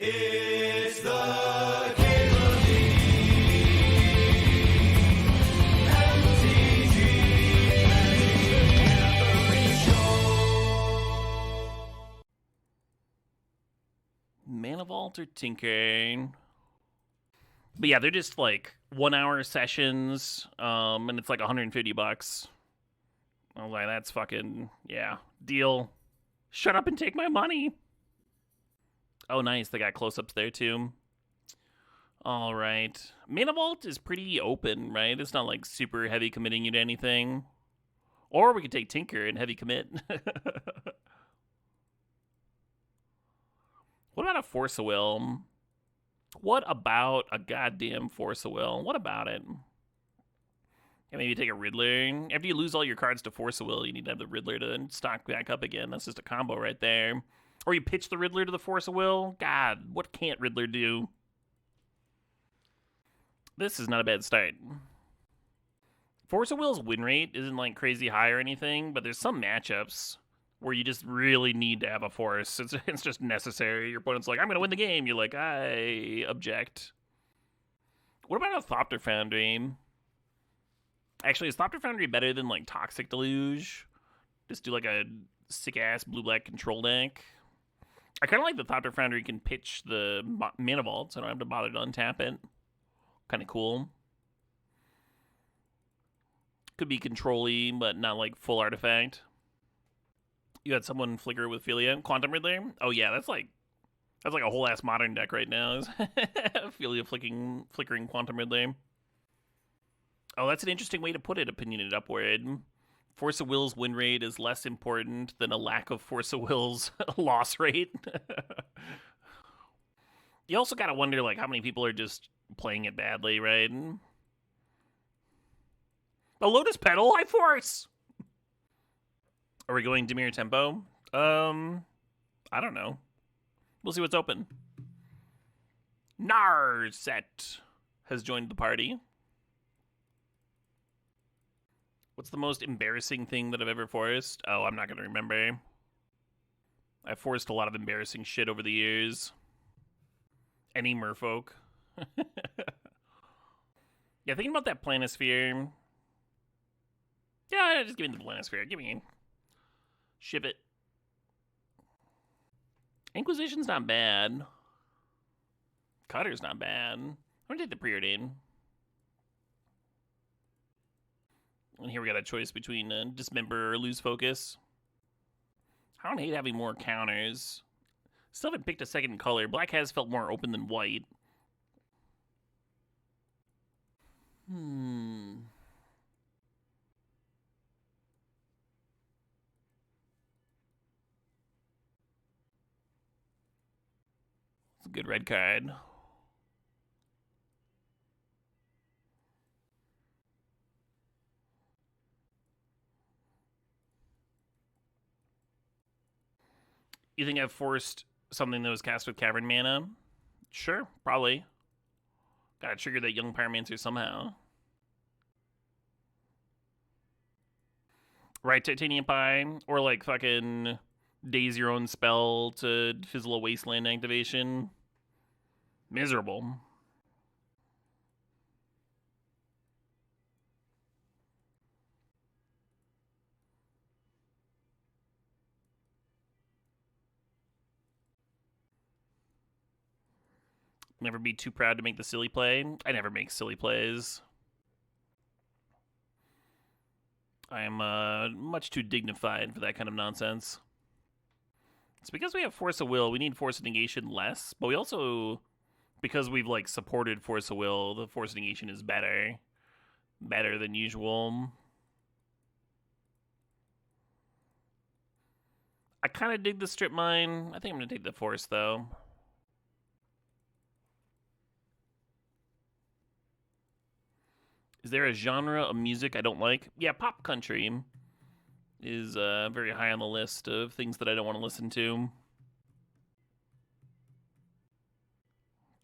It's the Cable MTG Gathering Show. Mana Vault or Tinkering? But yeah, they're just like 1 hour sessions, and it's like $150. I was like, that's fucking, yeah, deal. Shut up and take my money. Oh, nice. They got close-ups there, too. All right. Mana Vault is pretty open, right? It's not, like, super heavy committing you to anything. Or we could take Tinker and heavy commit. What about a Force of Will? What about a goddamn Force of Will? What about it? Yeah, maybe take a Riddler. After you lose all your cards to Force of Will, you need to have the Riddler to stock back up again. That's just a combo right there. Or you pitch the Riddler to the Force of Will. God, what can't Riddler do? This is not a bad start. Force of Will's win rate isn't like crazy high or anything, but there's some matchups where you just really need to have a Force. It's just necessary. Your opponent's like, I'm going to win the game. You're like, I object. What about a Thopter Foundry? Actually, is Thopter Foundry better than like Toxic Deluge? Just do like a sick-ass blue-black control deck. I kind of like the Thopter Foundry can pitch the Mana Vault, so I don't have to bother to untap it. Kind of cool. Could be control-y, but not like full artifact. You had someone flicker with Philia. Quantum Riddler? Oh yeah, that's like a whole ass modern deck right now. Philia flickering Quantum Riddler. Oh, that's an interesting way to put it, opinionated upward. Force of Will's win rate is less important than a lack of Force of Will's loss rate. You also gotta wonder, like, how many people are just playing it badly, right? A Lotus Petal, I Force! Are we going Dimir Tempo? I don't know. We'll see what's open. Narset has joined the party. What's the most embarrassing thing that I've ever forced? Oh, I'm not going to remember. I've forced a lot of embarrassing shit over the years. Any merfolk. Yeah, thinking about that Planisphere. Yeah, just give me the Planisphere. Give me. Ship it. Inquisition's not bad. Cutter's not bad. I'm going to take the Preordain. And here we got a choice between Dismember or Lose Focus. I don't hate having more counters. Still haven't picked a second color. Black has felt more open than white. It's a good red card. You think I've forced something that was cast with Cavern Mana? Sure, probably. Gotta trigger that Young Pyromancer somehow. Right, Titanium Pie, or like fucking daze your own spell to fizzle a Wasteland activation. Miserable. Never be too proud to make the silly play. I never make silly plays. I am much too dignified for that kind of nonsense. It's because we have Force of Will, we need Force of Negation less, but we also, because we've like supported Force of Will, the Force of Negation is better. Better than usual. I kind of dig the Strip Mine. I think I'm going to take the Force, though. Is there a genre of music I don't like? Yeah, pop country is very high on the list of things that I don't want to listen to.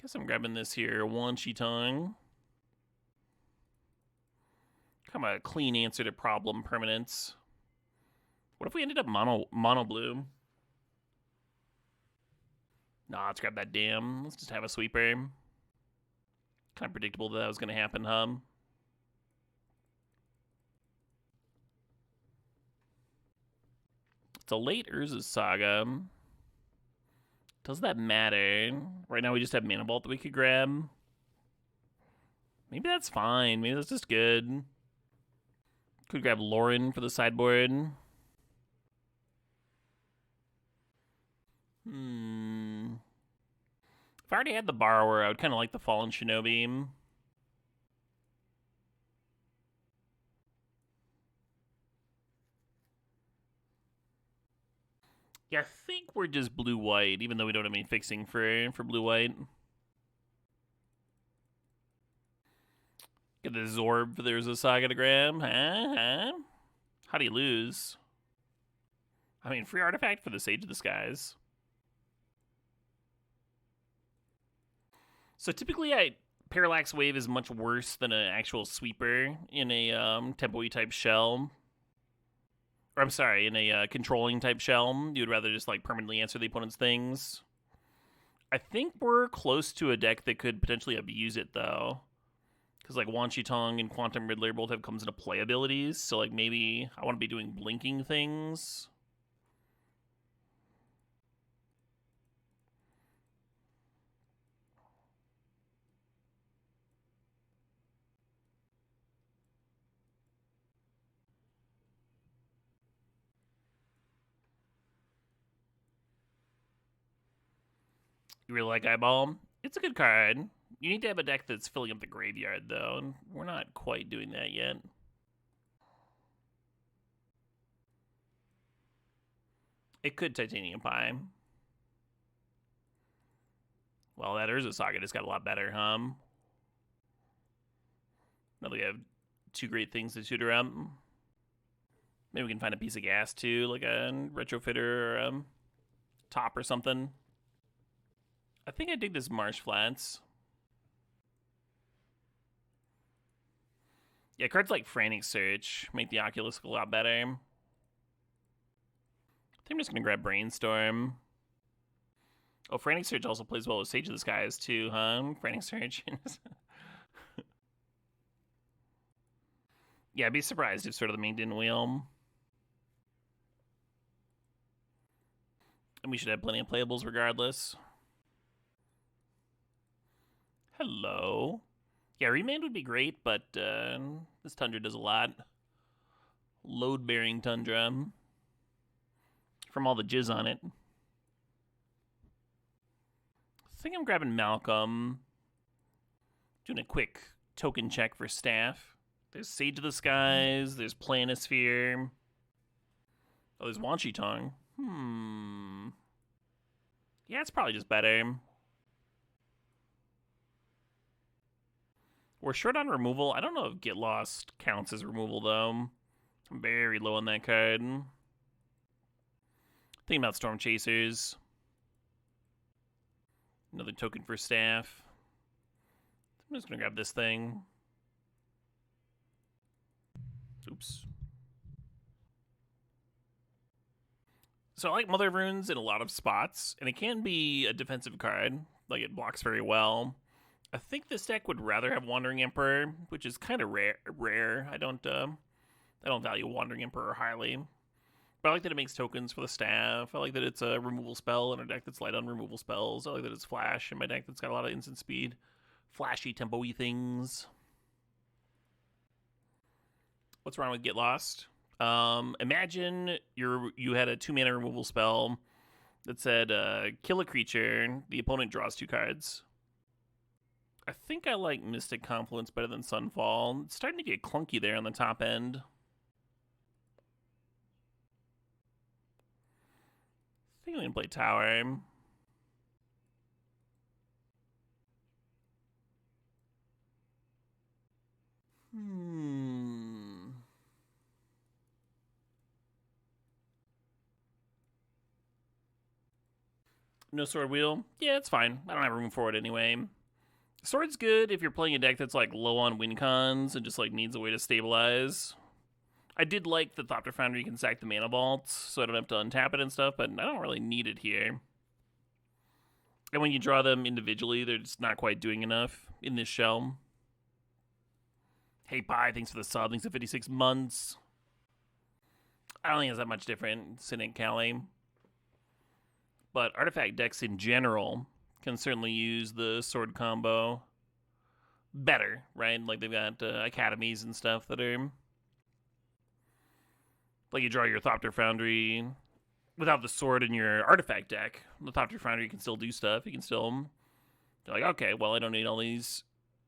Guess I'm grabbing this here, Wanchy Tongue. Kind of a clean answer to problem permanence. What if we ended up mono blue? Nah, let's grab that dam. Let's just have a sweeper. Kind of predictable that was going to happen, huh? It's a late Urza's Saga. Does that matter? Right now we just have Mana Vault that we could grab. Maybe that's fine. Maybe that's just good. Could grab Lauren for the sideboard. If I already had the Borrower, I would kind of like the Fallen Shinobi. Yeah, I think we're just blue-white, even though we don't have any fixing for blue-white. Get the Zorb, there's a Saga to grab. Huh? How do you lose? I mean, free artifact for the Sage of the Skies. So typically, Parallax Wave is much worse than an actual sweeper in a tempo-y type shell. Or I'm sorry, in a controlling type shell. You would rather just like permanently answer the opponent's things. I think we're close to a deck that could potentially abuse it though. Because like Wan Shi Tong and Quantum Riddler both have comes into play abilities. So like maybe I want to be doing blinking things. You really like Eyeball? It's a good card. You need to have a deck that's filling up the graveyard, though, and we're not quite doing that yet. It could Titanium Pie. Well, that Urza Saga just got a lot better, huh? Now we have two great things to shoot her up. Maybe we can find a piece of gas, too, like a retrofitter or a top or something. I think I dig this Marsh Flats. Yeah, cards like Frantic Search make the Oculus a lot better. I think I'm just going to grab Brainstorm. Oh, Frantic Search also plays well with Sage of the Skies, too, huh? Frantic Search. Yeah, I'd be surprised if sort of the main didn't wheel. And we should have plenty of playables regardless. Hello. Yeah, Remand would be great, but this Tundra does a lot. Load-bearing Tundra. From all the jizz on it. I think I'm grabbing Malcolm. Doing a quick token check for Staff. There's Sage of the Skies. There's Planisphere. Oh, there's Wan Shi Tong. Yeah, it's probably just better. We're short on removal. I don't know if Get Lost counts as removal, though. I'm very low on that card. Thinking about Storm Chasers. Another token for Staff. I'm just going to grab this thing. Oops. So I like Mother of Runes in a lot of spots, and it can be a defensive card. Like, it blocks very well. I think this deck would rather have Wandering Emperor, which is kind of rare. I don't value Wandering Emperor highly. But I like that it makes tokens for the Staff. I like that it's a removal spell in a deck that's light on removal spells. I like that it's flash in my deck that's got a lot of instant speed. Flashy, tempo-y things. What's wrong with Get Lost? Imagine you had a 2-mana removal spell that said, kill a creature, the opponent draws 2 cards. I think I like Mystic Confluence better than Sunfall. It's starting to get clunky there on the top end. I think I'm going to play Tower. No Sword Wheel? Yeah, it's fine. I don't have room for it anyway. Sword's good if you're playing a deck that's like low on win cons and just like needs a way to stabilize. I did like the Thopter Foundry can sack the Mana Vault, so I don't have to untap it and stuff, but I don't really need it here. And when you draw them individually, they're just not quite doing enough in this shell. Hey, Pi, thanks for the sub. Thanks for 56 months. I don't think it's that much different, Cynic Callie. But artifact decks in general can certainly use the sword combo better, right? Like they've got academies and stuff that are like you draw your Thopter Foundry without the sword in your artifact deck. The Thopter Foundry can still do stuff. You can still be like, okay, well, I don't need all these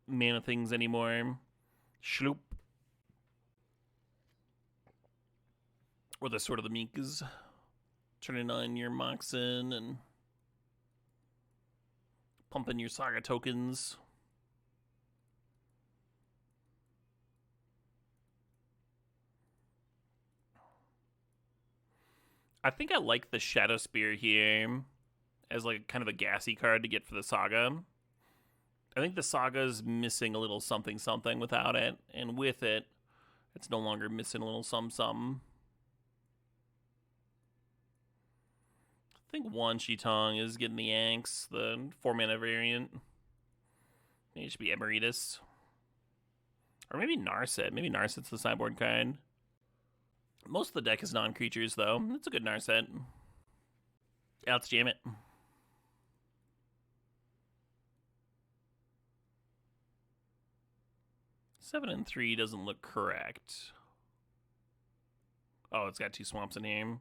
mana things anymore. Shloop. Or the Sword of the Meek is turning on your Moxen and pumping your Saga tokens. I think I like the Shadow Spear here as like kind of a gassy card to get for the Saga. I think the Saga's missing a little something something without it, and with it, it's no longer missing a little some. I think Wan Shi Tong is getting the Yanks, the 4-mana variant. Maybe it should be Emeritus. Or maybe Narset. Maybe Narset's the sideboard card. Most of the deck is non-creatures, though. It's a good Narset. Yeah, let's jam it. Seven and 3 doesn't look correct. Oh, it's got 2 swamps in here.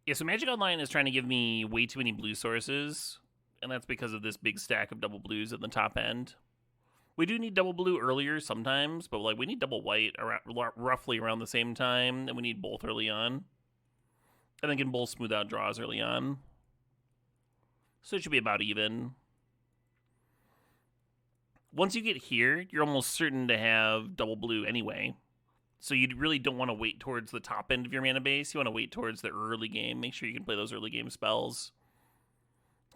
Yeah, so Magic Online is trying to give me way too many blue sources, and that's because of this big stack of double blues at the top end. We do need double blue earlier sometimes, but like we need double white around, roughly around the same time, and we need both early on. And then can both smooth out draws early on. So it should be about even. Once you get here, you're almost certain to have double blue anyway. So you really don't want to wait towards the top end of your mana base. You want to wait towards the early game. Make sure you can play those early game spells.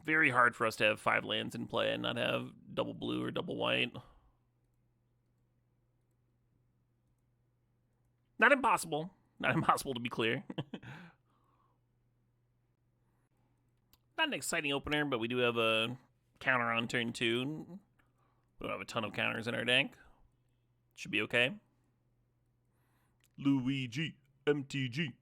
Very hard for us to have 5 lands in play and not have double blue or double white. Not impossible. Not impossible, to be clear. Not an exciting opener, but we do have a counter on turn 2. We don't have a ton of counters in our deck. Should be okay. Luigi, MTG.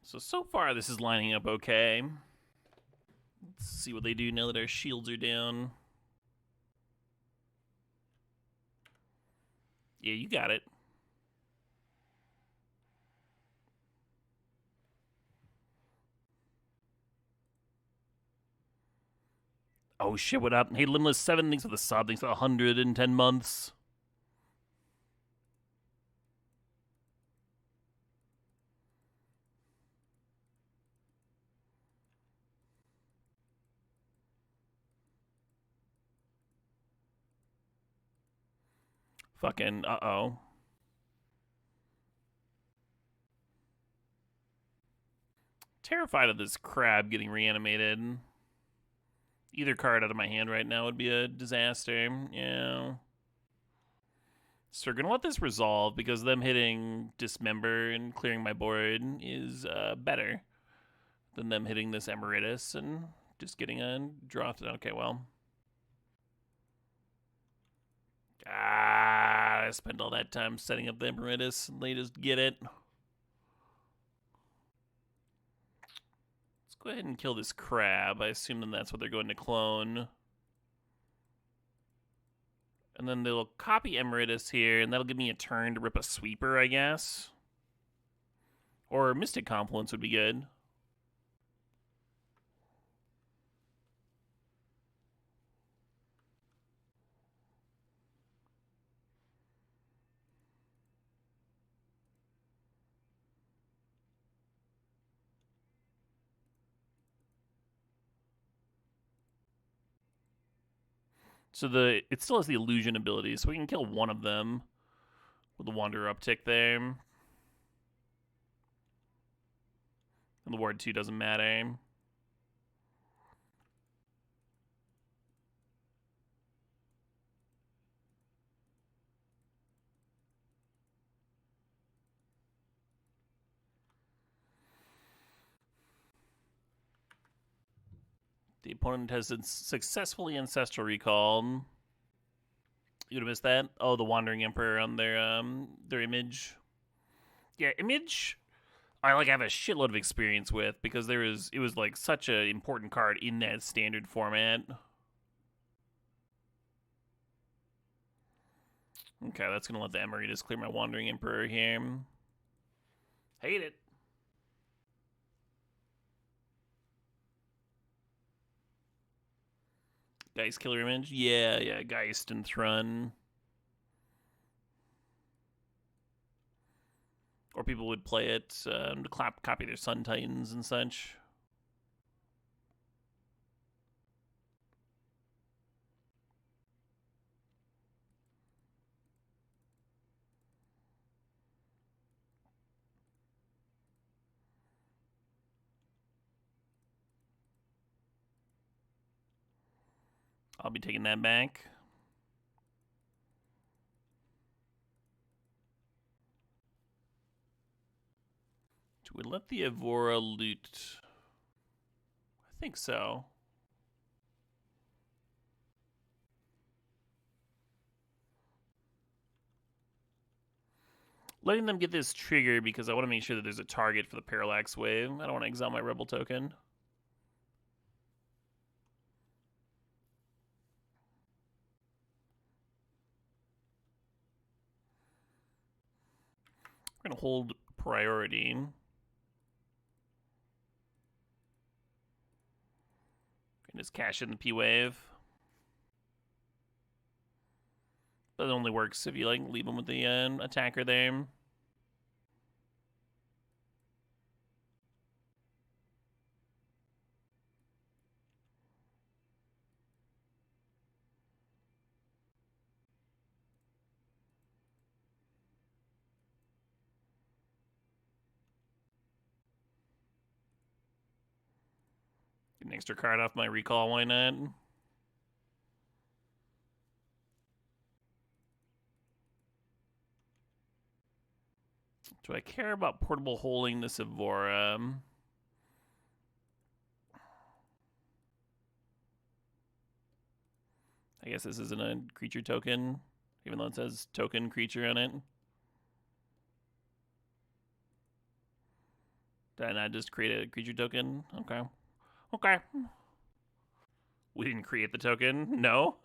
So far this is lining up okay. Let's see what they do now that our shields are down. Yeah, you got it. Oh shit, what up? Hey, Limbless7, thanks for the sub. Thanks for 110 months. Fucking uh-oh. Terrified of this crab getting reanimated. Either card out of my hand right now would be a disaster. Yeah. So we're going to let this resolve because them hitting Dismember and clearing my board is better than them hitting this Emeritus and just getting a draw. Okay, well. I spent all that time setting up the Emeritus and they just get it. Let's go ahead and kill this crab. I assume then that's what they're going to clone. And then they'll copy Emeritus here, and that'll give me a turn to rip a Sweeper, I guess. Or Mystic Confluence would be good. So it still has the illusion ability, so we can kill one of them with the Wanderer uptick there. And the Ward 2 doesn't matter. The opponent has successfully Ancestral Recall. You would have missed that? Oh, the Wandering Emperor on their image. Yeah, image I have a shitload of experience with because it was like such an important card in that standard format. Okay, that's gonna let the Emeritus clear my Wandering Emperor here. Hate it. Geist Killer Image? Yeah, Geist and Thrun. Or people would play it to copy their Sun Titans and such. I'll be taking that back. Do we let the Evora loot? I think so. Letting them get this trigger because I want to make sure that there's a target for the Parallax Wave. I don't want to exile my Rebel token. We're going to hold priority. And just cash in the P-Wave. That only works if you leave them with the attacker there. Get an extra card off my recall, why not? Do I care about portable holding this Evora? I guess this isn't a creature token, even though it says token creature on it. Did I not just create a creature token? Okay. We didn't create the token. No.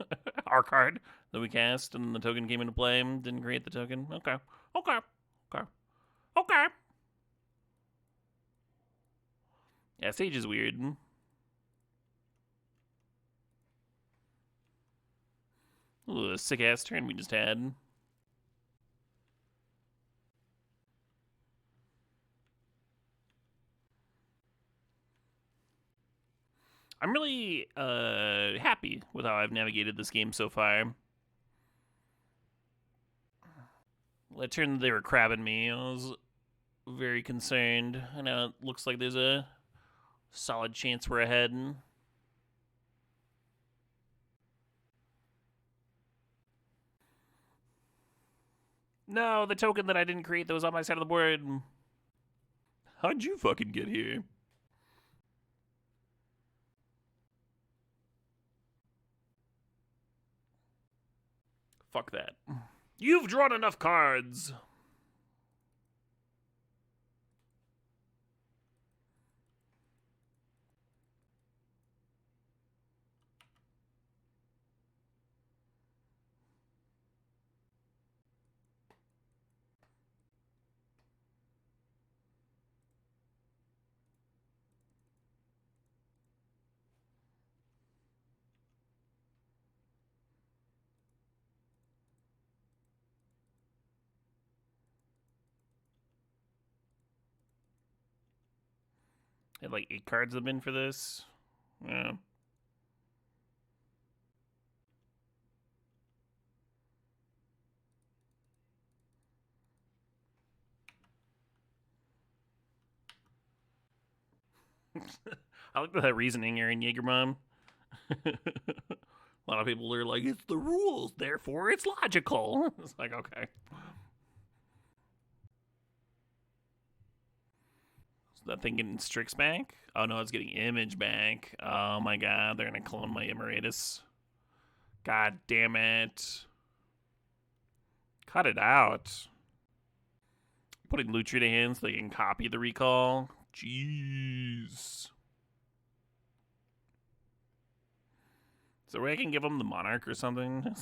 Our card that we cast and the token came into play. Didn't create the token. Okay. Yeah, Sage is weird. Ooh, a sick ass turn we just had. I'm really happy with how I've navigated this game so far. That turn they were crabbing me, I was very concerned. I know it looks like there's a solid chance we're ahead. No, the token that I didn't create that was on my side of the board. How'd you fucking get here? Fuck that. You've drawn enough cards. had like 8 cards have been for this. Yeah. I like that reasoning, Aaron Jaegermom. A lot of people are like, it's the rules, therefore it's logical. It's like, okay. Is that thing getting Strix back? Oh no, it's getting Image back. Oh my god, they're gonna clone my Emeritus. God damn it. Cut it out. Putting Lutri to hand so they can copy the recall. Jeez. Is there a way I can give them the Monarch or something?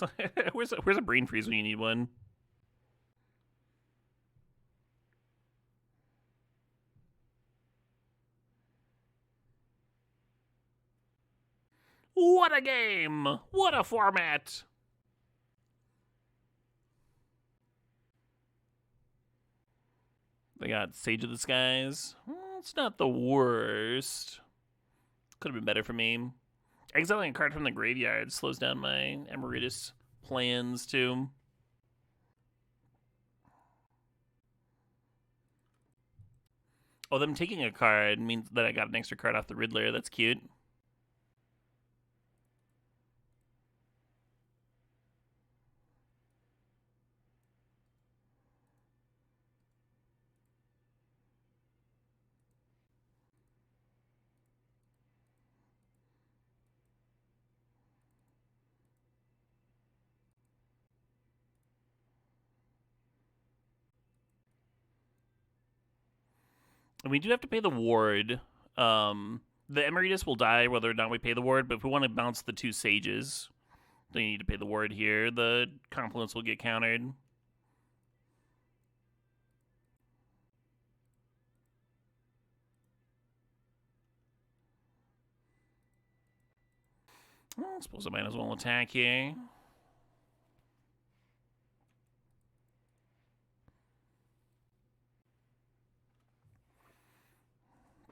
Where's a Brain Freeze when you need one? What a game! What a format! They got Sage of the Skies. Well, it's not the worst. Could have been better for me. Exiling a card from the graveyard slows down my Emeritus plans too. Oh, them taking a card means that I got an extra card off the Riddler. That's cute. And we do have to pay the ward. The Emeritus will die whether or not we pay the ward, but if we want to bounce the 2 Sages, then you need to pay the ward here. The Confluence will get countered. Well, I suppose I might as well attack here.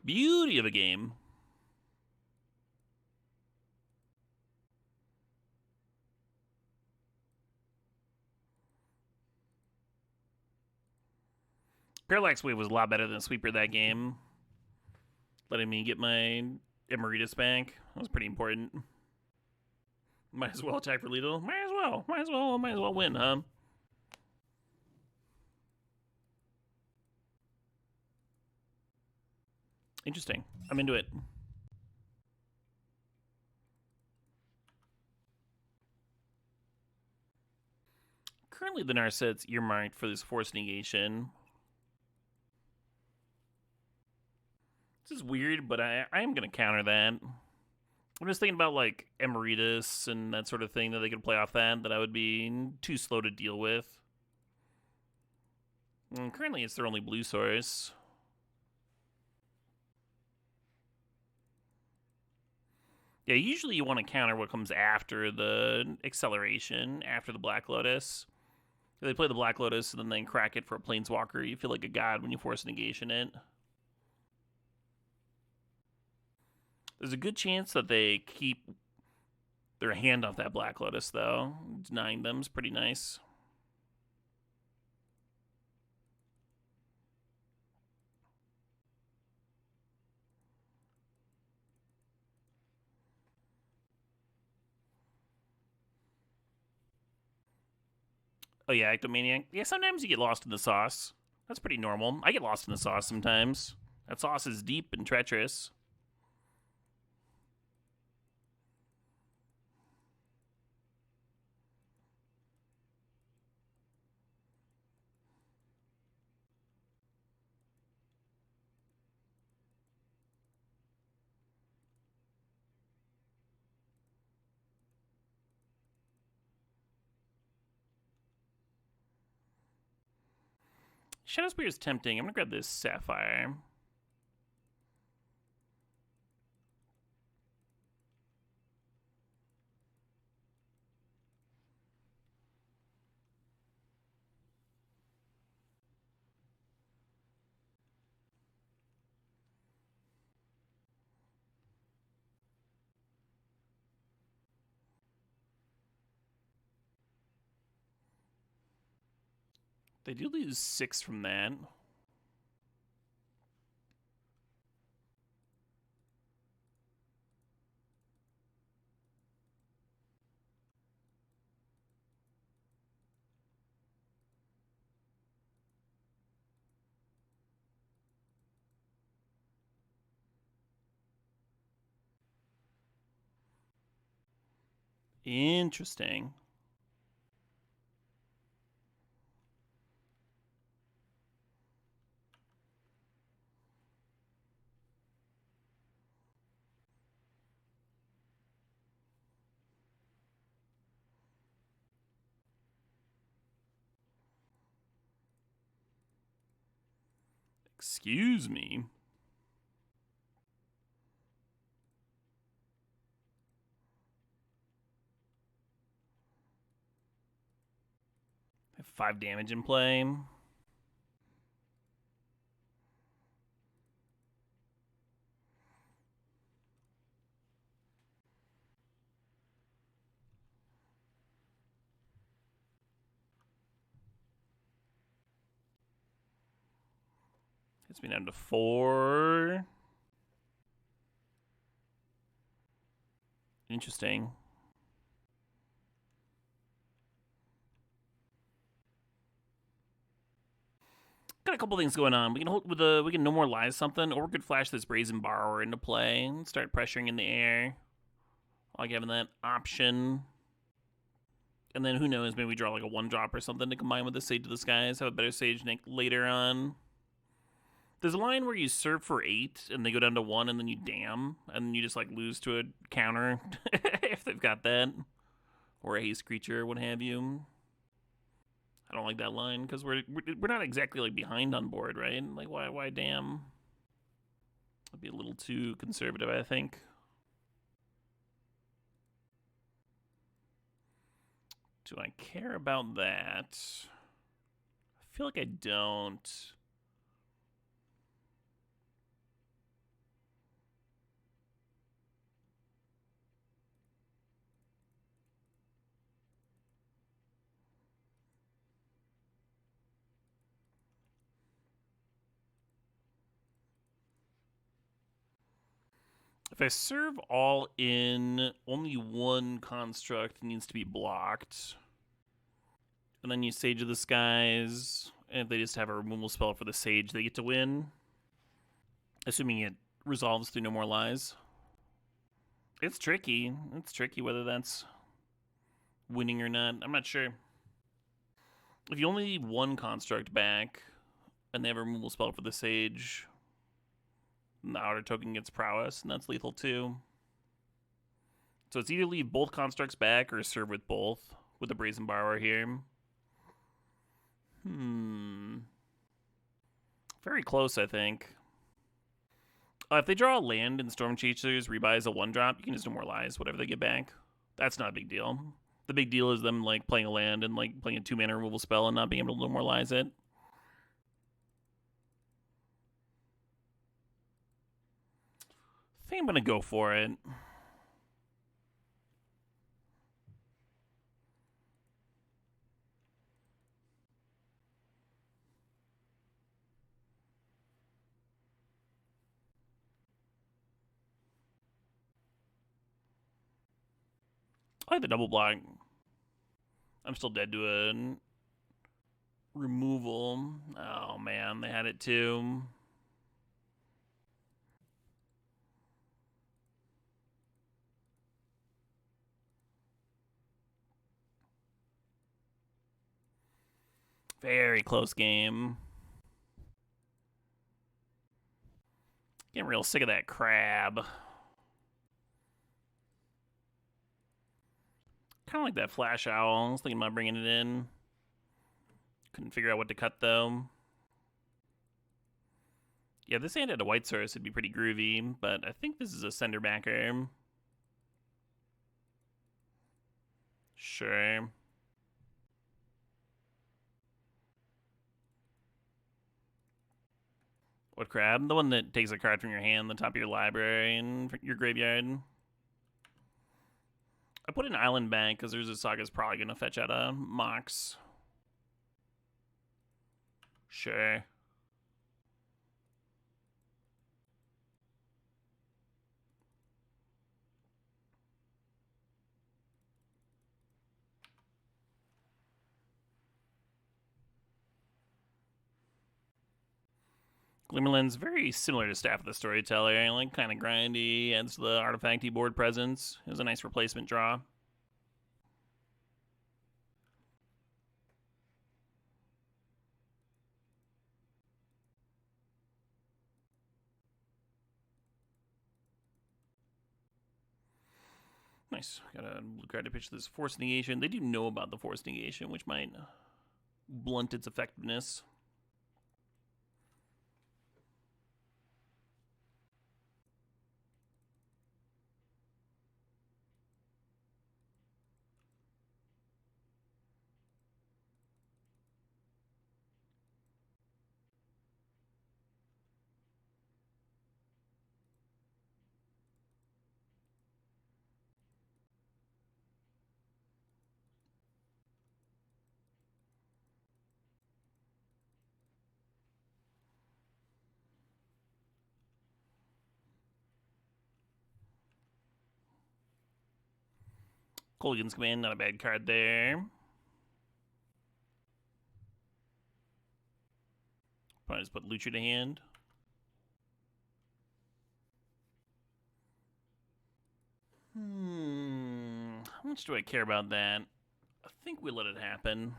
Beauty of a game. Parallax Wave was a lot better than Sweeper that game. Letting me get my Emeritus back. That was pretty important. Might as well attack for lethal. Might as well. Might as well win, huh? Interesting. I'm into it. Currently, the Narset's earmarked for this force negation. This is weird, but I am going to counter that. I'm just thinking about, like, Emeritus and that sort of thing that they could play off that I would be too slow to deal with. And currently, it's their only blue source. Yeah, usually you want to counter what comes after the acceleration, after the Black Lotus. If they play the Black Lotus and then they crack it for a Planeswalker, you feel like a god when you force negation it. There's a good chance that they keep their hand off that Black Lotus, though. Denying them is pretty nice. Oh yeah, Ectomaniac. Yeah, sometimes you get lost in the sauce. That's pretty normal. I get lost in the sauce sometimes. That sauce is deep and treacherous. Shadowspear is tempting. I'm gonna grab this Sapphire. They do lose 6 from that. Interesting. Excuse me. Have 5 damage in play. Hits me down to 4. Interesting. Got a couple things going on. We can hold with we can no more lies something, or we could flash this brazen borrower into play and start pressuring in the air. While giving that option. And then who knows, maybe we draw like a 1-drop or something to combine with the Sage of the Skies, have a better Sage Nick later on. There's a line where you serve for 8 and they go down to 1 and then you damn, and then you just like lose to a counter if they've got that. Or a haste creature, what have you. I don't like that line because we're not exactly like behind on board, right? Like why damn? That'd be a little too conservative, I think. Do I care about that? I feel like I don't. If I serve all in, only 1 construct needs to be blocked. And then you Sage of the Skies. And if they just have a removal spell for the Sage, they get to win. Assuming it resolves through no more lies. It's tricky. It's tricky whether that's winning or not. I'm not sure. If you only need 1 construct back, and they have a removal spell for the Sage, the outer token gets prowess, and that's lethal too. So it's either leave both constructs back or serve with both, with the Brazen Borrower here. Very close, I think. If they draw a land and Storm Chasers rebuys a 1-drop, you can just demoralize whatever they get back. That's not a big deal. The big deal is them like playing a land and like playing a 2-mana removal spell and not being able to demoralize it. I think I'm gonna go for it. I like the double block. I'm still dead to a removal. Oh man, they had it too. Very close game. Getting real sick of that crab. Kind of like that Flash Owl. I was thinking about bringing it in. Couldn't figure out what to cut though. Yeah, this hand had a white source, it'd be pretty groovy, but I think this is a sender backer. Sure. What crab? The one that takes a card from your hand, the top of your library, and your graveyard. I put an island bank because there's a Saga's probably going to fetch out a Mox. Sure. Glimmerland's very similar to Staff of the Storyteller, like kind of grindy, adds the artifacty board presence. It was a nice replacement draw. Nice. Got a blue card to pitch this Force Negation. They do know about the Force Negation, which might blunt its effectiveness. Colgan's Command, not a bad card there. Probably just put Lucha to hand. How much do I care about that? I think we let it happen.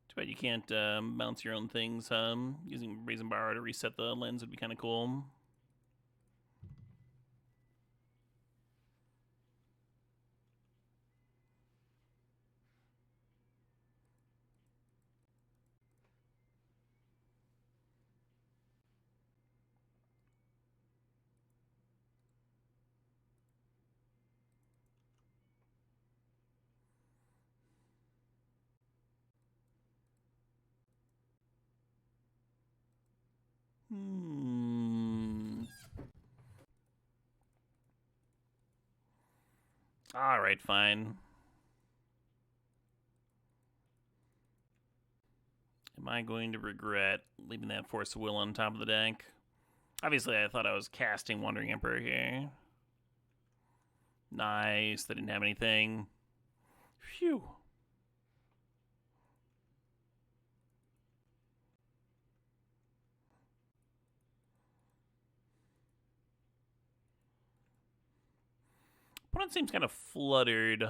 Too bad you can't bounce your own things. Using Raise and Borrow to reset the lens would be kind of cool. All right, fine. Am I going to regret leaving that Force of Will on top of the deck? Obviously, I thought I was casting Wandering Emperor here. Nice. They didn't have anything. Phew. Opponent seems kind of fluttered.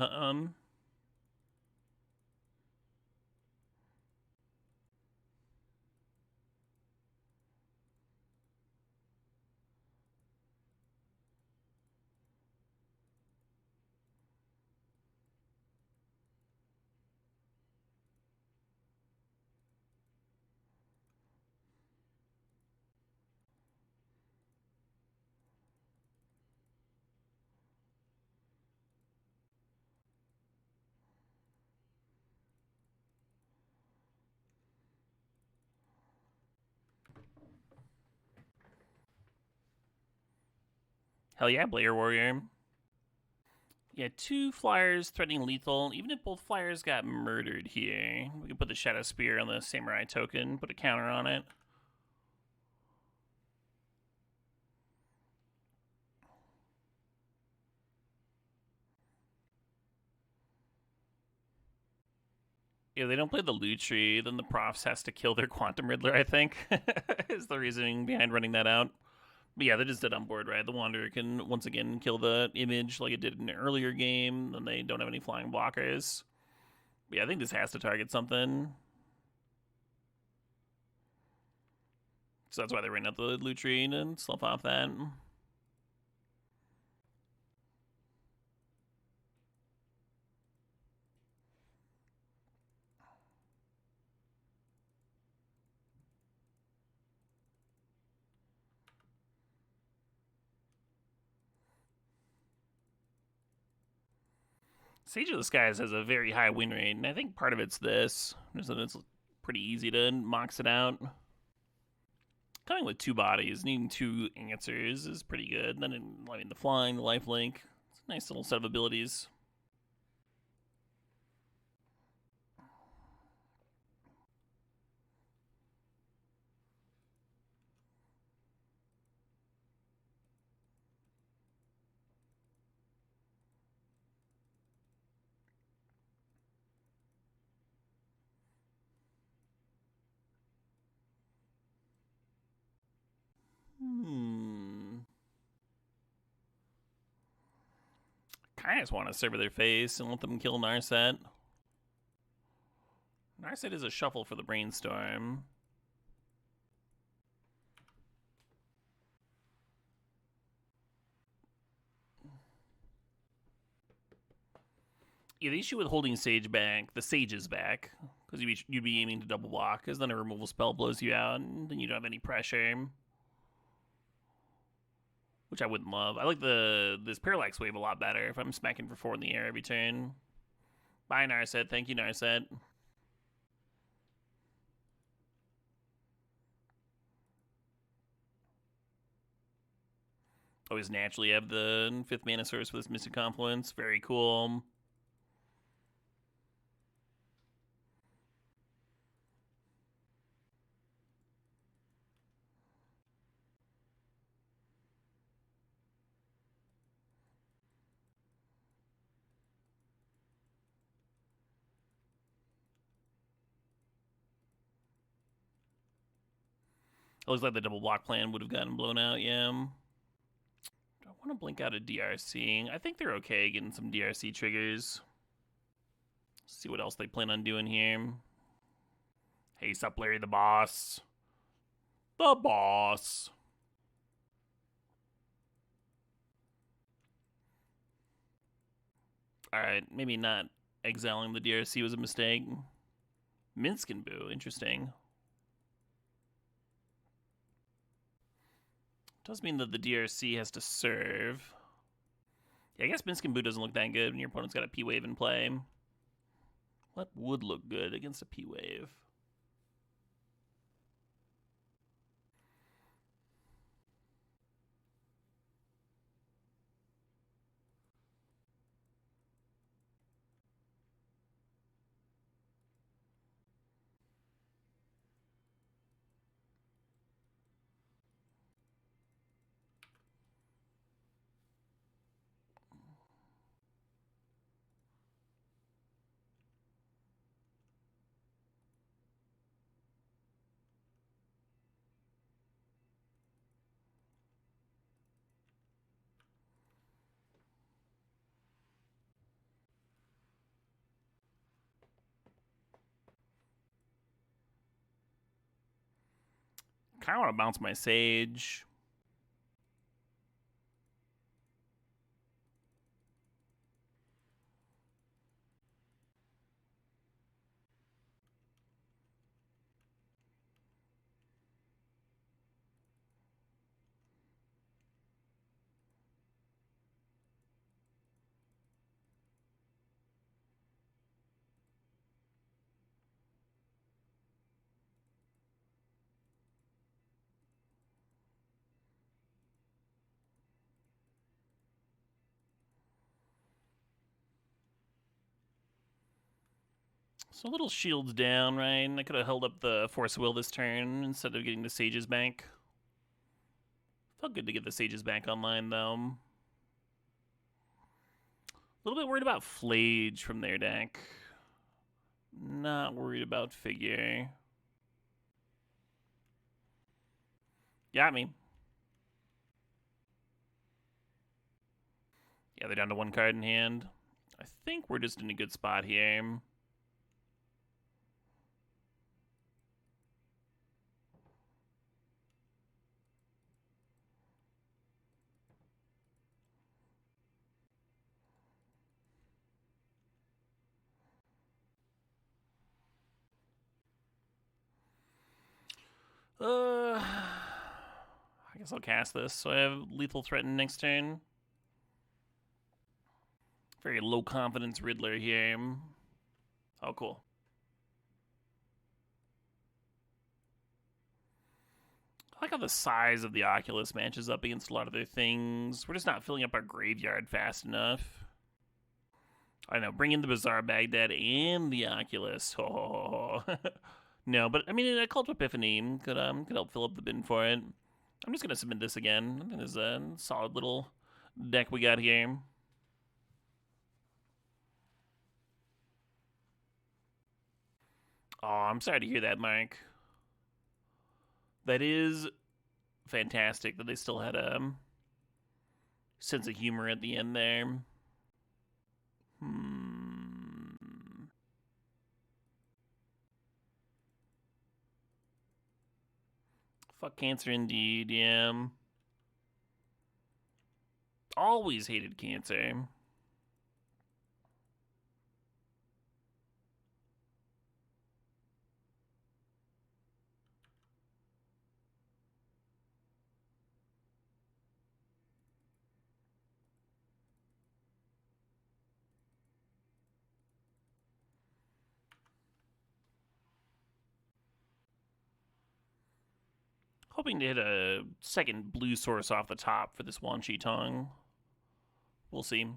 Hell yeah, Blair Warrior. Yeah, 2 flyers threatening lethal. Even if both flyers got murdered here, we could put the Shadow Spear on the Samurai token, put a counter on it. Yeah, they don't play the loot tree, then the Profs has to kill their Quantum Riddler, I think, is the reasoning behind running that out. But yeah, they're just dead on board, right? The Wanderer can once again kill the image like it did in an earlier game, then they don't have any flying blockers. But yeah, I think this has to target something. So that's why they ran out the loot tree and slough off that. Siege of the Skies has a very high win rate, and I think part of it's this. It's pretty easy to mox it out. Coming with 2 bodies, needing 2 answers is pretty good. Then, the flying, the lifelink, it's a nice little set of abilities. I just want to serve their face and let them kill Narset. Narset is a shuffle for the brainstorm. Yeah, the issue with holding Sage back, the Sage's back, because you'd be aiming to double block, because then a removal spell blows you out, and then you don't have any pressure. Which I wouldn't love. I like this Parallax Wave a lot better if I'm smacking for 4 in the air every turn. Bye, Narset. Thank you, Narset. Always naturally have the 5th mana source for this Mystic Confluence. Very cool. It looks like the double block plan would have gotten blown out, yeah. Do I want to blink out a DRC? I think they're okay getting some DRC triggers. Let's see what else they plan on doing here. Hey, sup, Larry the Boss. The Boss. Alright, maybe not exiling the DRC was a mistake. Minsk and Boo, interesting. Does mean that the DRC has to serve. Yeah, I guess Minsk and Boo doesn't look that good when your opponent's got a P-Wave in play. What would look good against a P-Wave? Kind of want to bounce my Sage. So a little shields down, right? I could have held up the Force of Will this turn instead of getting the Sage's bank. Felt good to get the Sage's bank online, though. A little bit worried about Flage from their deck. Not worried about Figure. Got me. Yeah, they're down to 1 card in hand. I think we're just in a good spot here. I guess I'll cast this. So I have Lethal Threaten next turn. Very low confidence Riddler here. Oh, cool. I like how the size of the Oculus matches up against a lot of their things. We're just not filling up our graveyard fast enough. I know, bring in the Bizarre Baghdad and the Oculus. Oh. No, but I mean, a Cult of Epiphany could help fill up the bin for it. I'm just gonna submit this again. I think this is a solid little deck we got here. Oh, I'm sorry to hear that, Mark. That is fantastic that they still had a sense of humor at the end there. Fuck cancer indeed, yeah. Always hated cancer. Hoping to hit a second blue source off the top for this Wan Chi Tong. We'll see.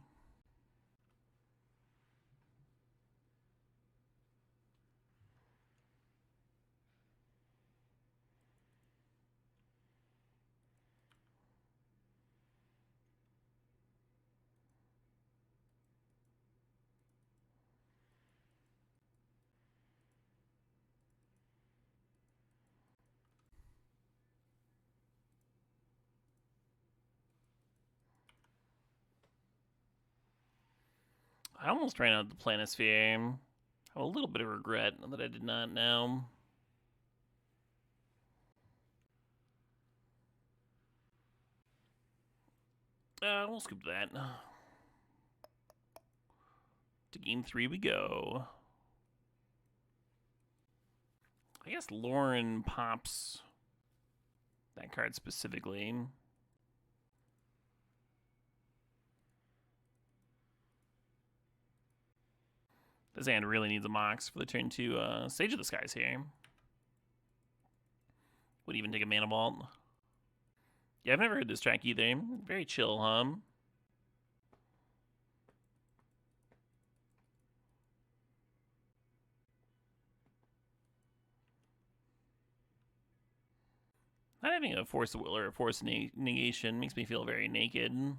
I almost ran out of the Planisphere. I have a little bit of regret that I did not know. We'll scoop that. To game 3 we go. I guess Lauren pops that card specifically. This hand really needs a Mox for the turn 2 Sage of the Skies here. Would even take a Mana Vault. Yeah, I've never heard this track either. Very chill, huh? Not having a Force of Will or a Force Negation makes me feel very naked.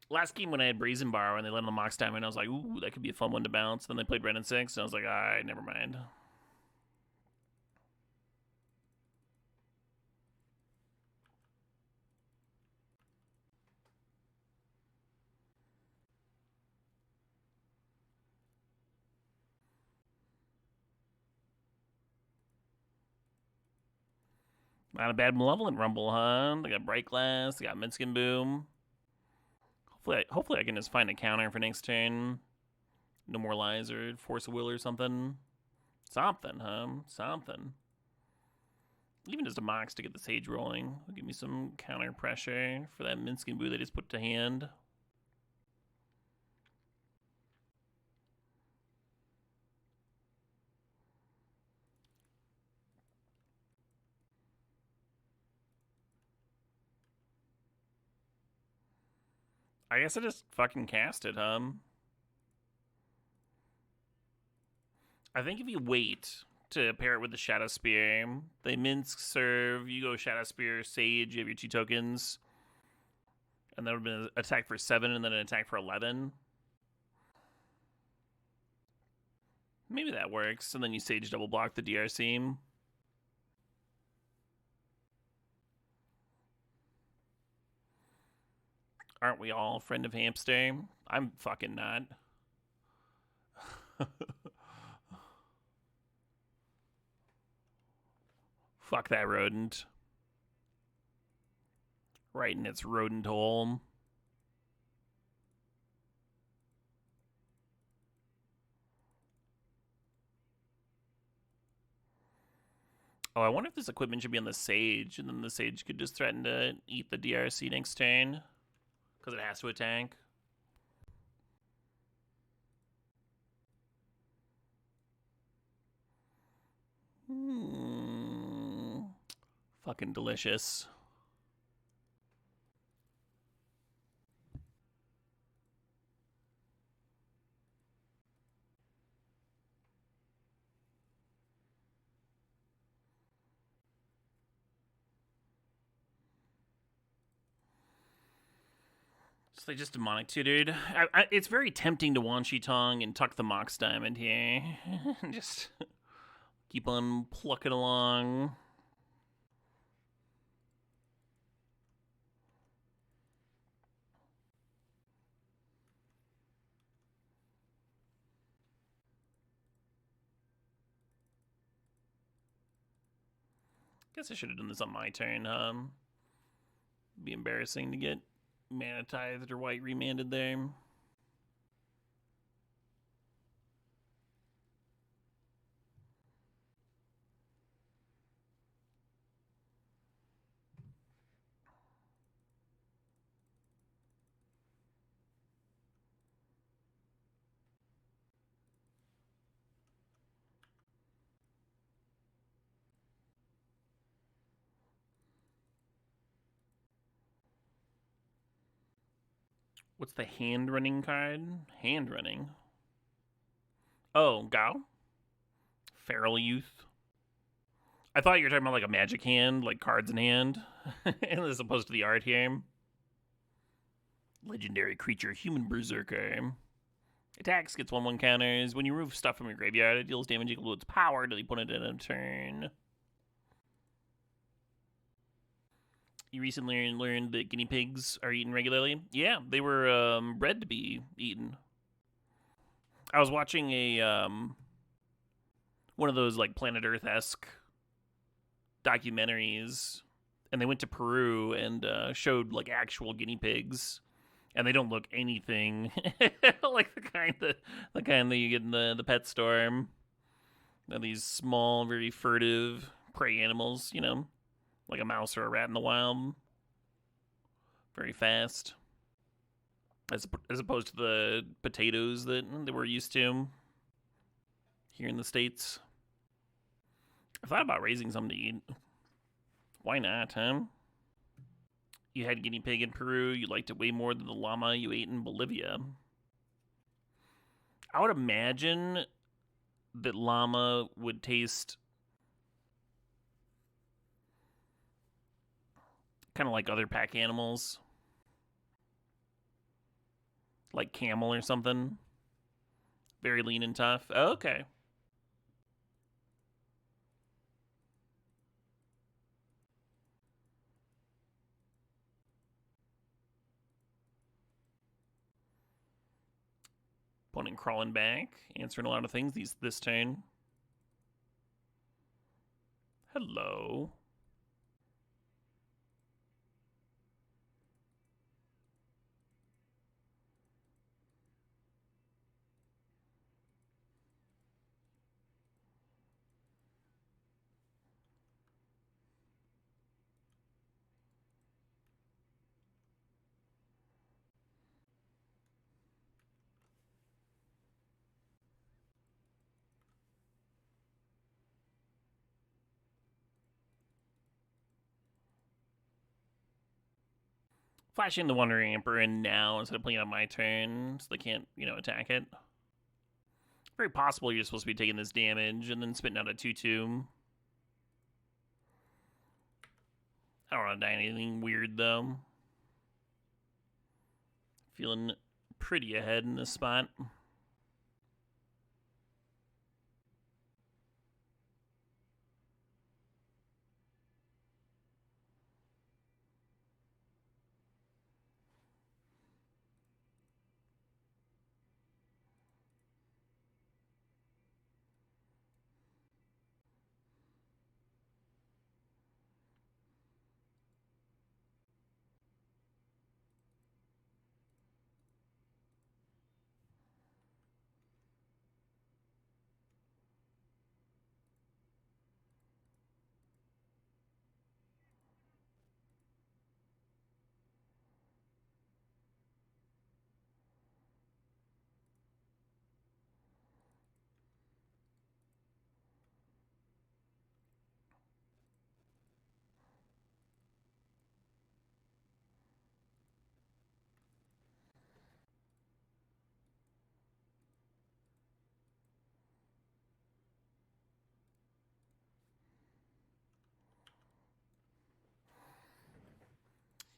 Last game when I had Brazen Bar and they let on the Mox Diamond, I was like, ooh, that could be a fun one to bounce. Then they played Red and 6, and I was like, alright, never mind. Not a bad Malevolent Rumble, huh? They got Bright Glass, they got Midskin Boom. Hopefully I can just find a counter for next turn. No More Lies or Force of Will or something. Something, huh? Something. Even just a Mox to get the Sage rolling. Will give me some counter pressure for that Minskin Boo they just put to hand. I guess I just fucking cast it, huh? I think if you wait to pair it with the Shadow Spear, they Minsk serve, you go Shadow Spear, Sage, you have your 2 tokens. And that would have been an attack for 7 and then an attack for 11. Maybe that works. And then you Sage double block the DRC. Aren't we all friend of hamster? I'm fucking not. Fuck that rodent. Right in its rodent hole. Oh, I wonder if this equipment should be on the Sage, and then the Sage could just threaten to eat the DRC next turn. Because it has to attack. Fucking delicious. So they just demonic too, dude. It's very tempting to Wan Shi Tong and tuck the Mox Diamond here. Just keep on plucking along. Guess I should have done this on my turn. Be embarrassing to get mana tithed or white remanded there. What's the hand running card? Hand running. Oh, Gao? Feral Youth. I thought you were talking about like a magic hand, like cards in hand, as opposed to the art here. Legendary creature, Human Berserker. Attacks, gets 1/1 counters. When you remove stuff from your graveyard, it deals damage equal to its power until you put it in a turn. You recently learned that guinea pigs are eaten regularly? Yeah, they were bred to be eaten. I was watching a one of those like Planet Earth-esque documentaries, and they went to Peru and showed like actual guinea pigs, and they don't look anything like the kind that you get in the pet store. They're these small, very furtive prey animals, you know, like a mouse or a rat in the wild. Very fast, as opposed to the potatoes that we're used to here in the States. I thought about raising some to eat. Why not, huh? You had guinea pig in Peru. You liked it way more than the llama you ate in Bolivia. I would imagine that llama would taste kind of like other pack animals, like camel or something. Very lean and tough. Oh, okay. Opponent crawling back, answering a lot of things this turn. Hello. Flashing the Wandering Emperor in now instead of playing on my turn, so they can't, attack it. Very possible you're supposed to be taking this damage and then spitting out a 2/2. I don't want to die anything weird, though. Feeling pretty ahead in this spot.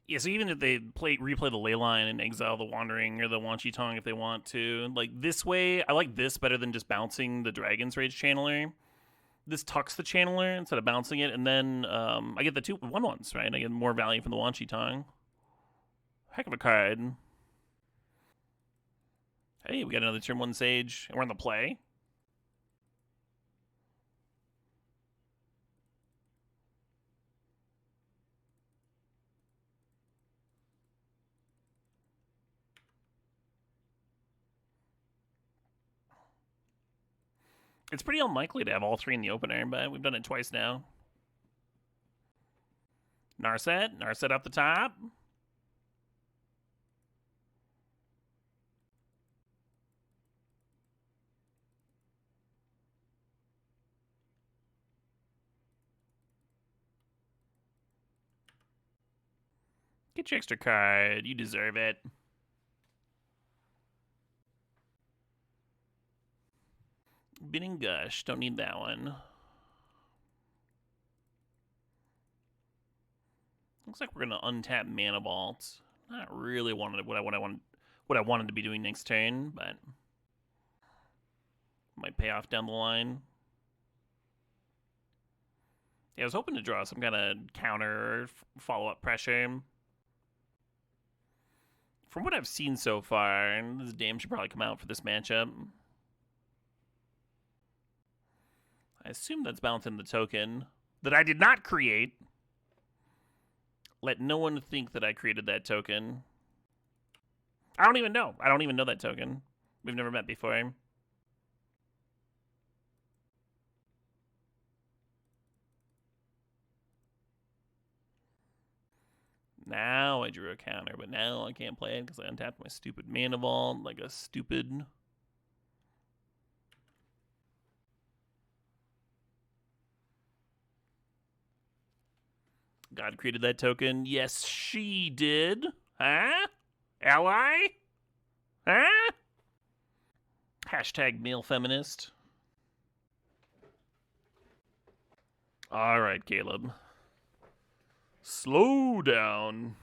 Yeah, so even if they replay the ley line and exile the Wandering or the Wan Chi Tong if they want to, like this way, I like this better than just bouncing the Dragon's Rage Channeler. This tucks the Channeler instead of bouncing it, and then I get the 2/1/1s, right? I get more value from the Wan Chi Tong. Heck of a card. Hey, we got another turn 1 Sage, and we're on the play. It's pretty unlikely to have all 3 in the opener, but we've done it twice now. Narset up the top. Get your extra card. You deserve it. Binning Gush. Don't need that one. Looks like we're gonna untap Mana Vault. Not really what I wanted to be doing next turn, but might pay off down the line. Yeah, I was hoping to draw some kind of counter follow-up pressure. From what I've seen so far, this dam should probably come out for this matchup. I assume that's bouncing the token that I did not create. Let no one think that I created that token. I don't even know. I don't even know that token. We've never met before. Now I drew a counter, but now I can't play it because I untapped my stupid Mana Vault like a stupid... God created that token. Yes, she did. Huh? Ally? Huh? Hashtag male feminist. All right, Caleb. Slow down.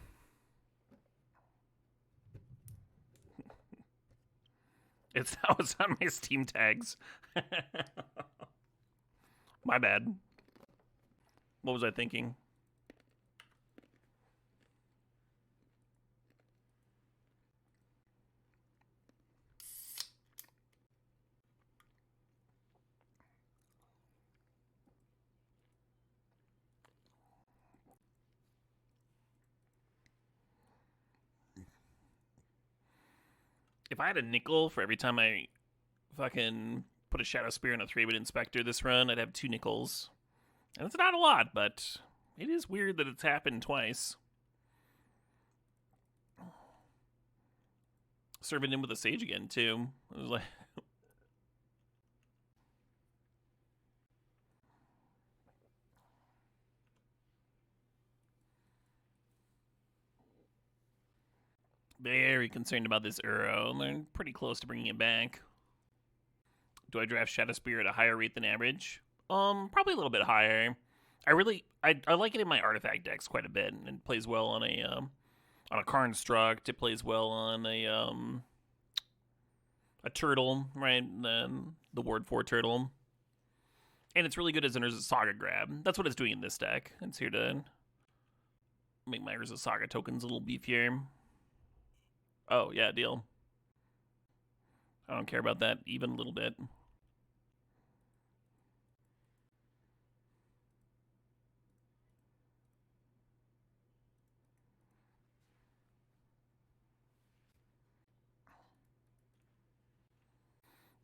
It's how it's on my Steam tags. My bad. What was I thinking? If I had a nickel for every time I fucking put a Shadow Spear in a 3-bit Inspector this run, I'd have 2 nickels. And it's not a lot, but it is weird that it's happened twice. Serving in with a Sage again, too. It was like... Very concerned about this Uro. They're pretty close to bringing it back. Do I draft Shadow Spear at a higher rate than average? Probably a little bit higher. I like it in my artifact decks quite a bit, and it plays well on a Karn Struct. It plays well on a turtle, right? The Ward 4 turtle. And it's really good as an Urza Saga grab. That's what it's doing in this deck. It's here to make my Urza Saga tokens a little beefier. Oh, yeah, deal. I don't care about that even a little bit.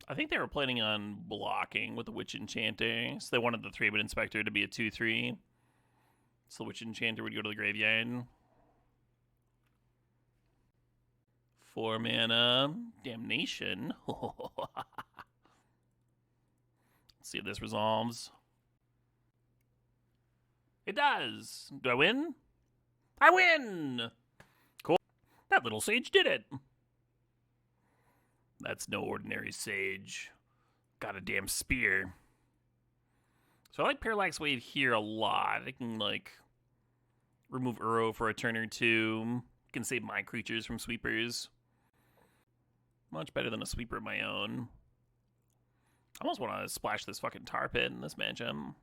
I think they were planning on blocking with the Witch Enchanter, so they wanted the 3-bit Inspector to be a 2/3. So the Witch Enchanter would go to the graveyard. 4 mana. Damnation. Let's see if this resolves. It does. Do I win? I win! Cool. That little Sage did it. That's no ordinary Sage. Got a damn spear. So I like Parallax Wave here a lot. It can, like, remove Uro for a turn or two. Can save my creatures from sweepers. Much better than a sweeper of my own. I almost want to splash this fucking tar pit in this matchup.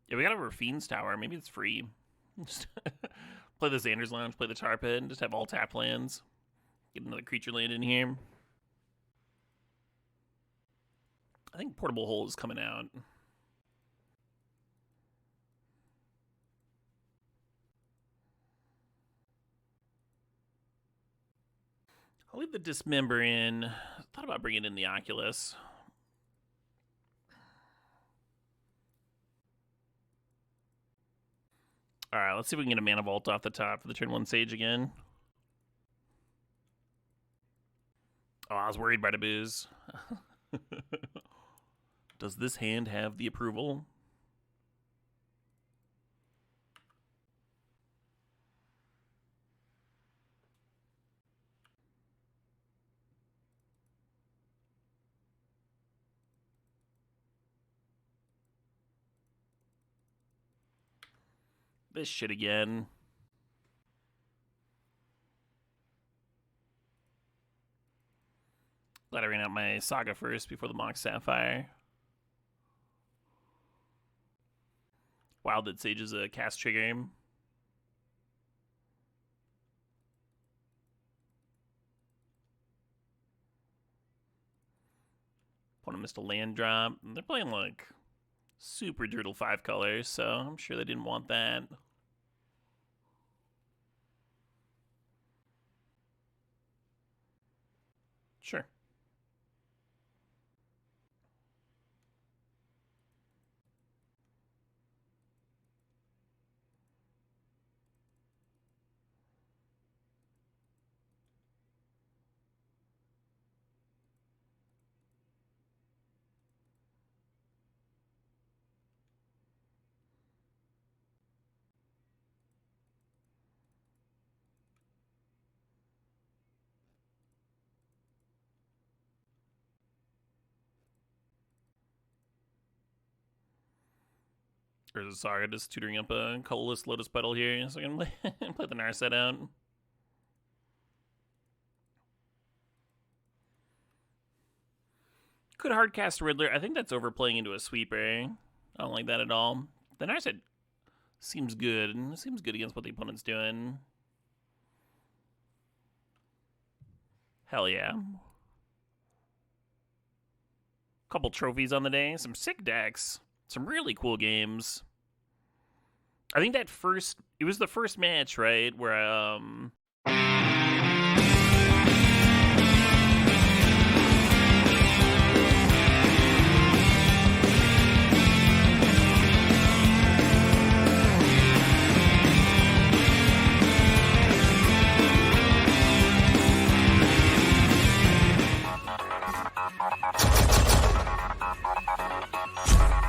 Yeah, we got a Rafine's Tower. Maybe it's free. Just play the Xander's Lounge, play the tar pit, and just have all tap lands. Get another creature land in here. I think Portable Hole is coming out. I'll leave the Dismember in. Thought about bringing in the Oculus. All right, let's see if we can get a Mana Vault off the top for the turn 1 Sage again. Oh, I was worried by the booze. Does this hand have the approval? This shit again. Glad I ran out my Saga first before the Mox Sapphire. Wild that Sage is a cast trigger. Opponent missed a land drop. They're playing like super Dirtle 5 colors, so I'm sure they didn't want that. Sure. There's a Saga just tutoring up a colorless Lotus Petal here, so I can play the Narset out. Could hardcast Riddler. I think that's overplaying into a sweeper. I don't like that at all. The Narset seems good. It seems good against what the opponent's doing. Hell yeah. Couple trophies on the day. Some sick decks. Some really cool games. I think that it was the first match, right? Where,